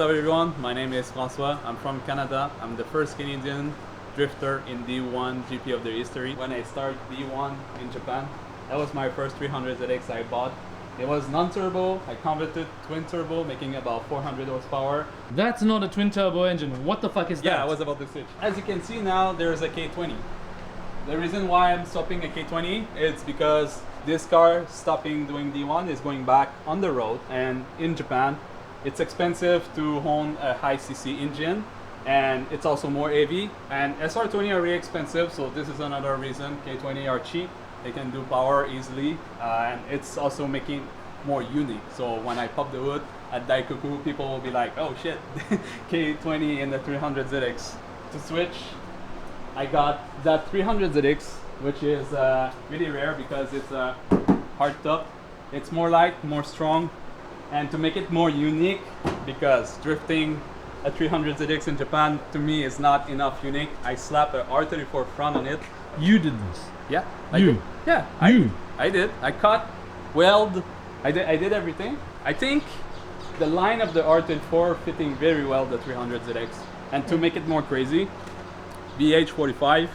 Hello everyone, my name is François. I'm from Canada. I'm the first Canadian drifter in D1 GP of their history. When I started D1 in Japan, that was my first 300 ZX I bought. It was non-turbo. I converted twin turbo, making about 400 horsepower. That's not a twin turbo engine. What the fuck is that? Yeah, I was about to switch. As you can see now, there's a K20. The reason why I'm stopping a K20 is because this car stopping doing D1 is going back on the road, and in Japan it's expensive to own a high CC engine, and it's also more heavy, and SR20 are really expensive, so this is another reason. K20 are cheap, they can do power easily, and it's also making more unique. So when I pop the hood at Daikoku, people will be like, oh shit, K20 in the 300 ZX. To switch, I got that 300 ZX, which is really rare because it's a hard top. It's more light, more strong, and to make it more unique, because drifting a 300 ZX in Japan to me is not enough unique, I slapped a R34 front on it. You did this. Yeah. I did. I cut, weld, I did everything. I think the line of the R34 fitting very well the 300 ZX. And to make it more crazy, BH45.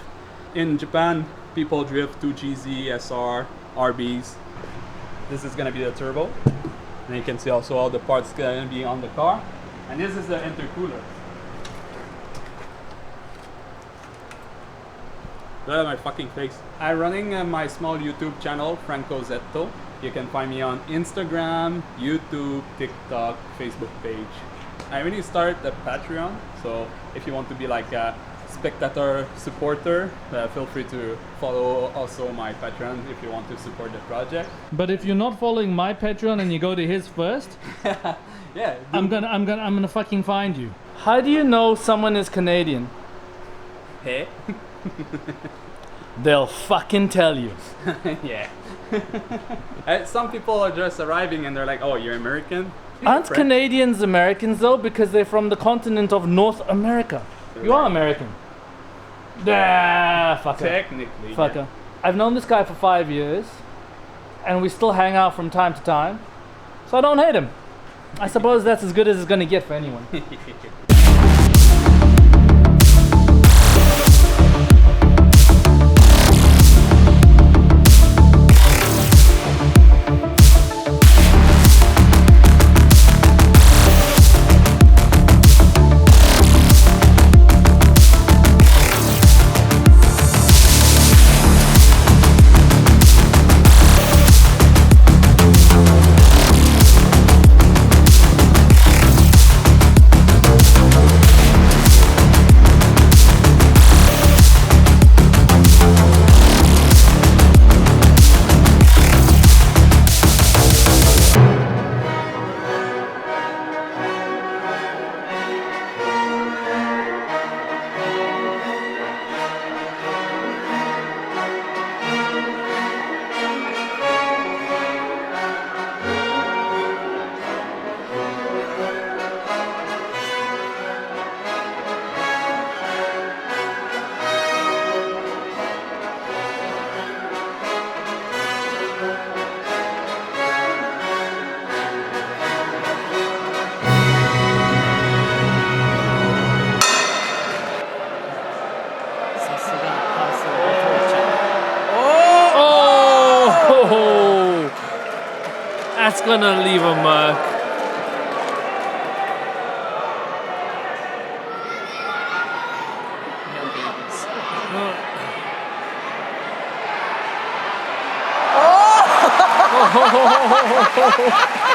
In Japan, people drift 2GZ, SR, RBs. This is gonna be the turbo. And you can see also all the parts gonna be on the car. And this is the intercooler. Look at my fucking face. I'm running my small YouTube channel, Franco Zetto. You can find me on Instagram, YouTube, TikTok, Facebook page. I really started a Patreon, so if you want to be like a spectator supporter, feel free to follow also my Patreon if you want to support the project. But if you're not following my Patreon and you go to his first, yeah, I'm gonna fucking find you. How do you know someone is Canadian? Hey. They'll fucking tell you. Yeah. Some people are just arriving and they're like, oh, you're American? Aren't Canadians Americans though? Because they're from the continent of North America. You are American. Nah, fucker. Technically. Fucker. Yeah. I've known this guy for 5 years, and we still hang out from time to time, so I don't hate him. I suppose that's as good as it's gonna get for anyone. That's gonna leave a mark. Oh!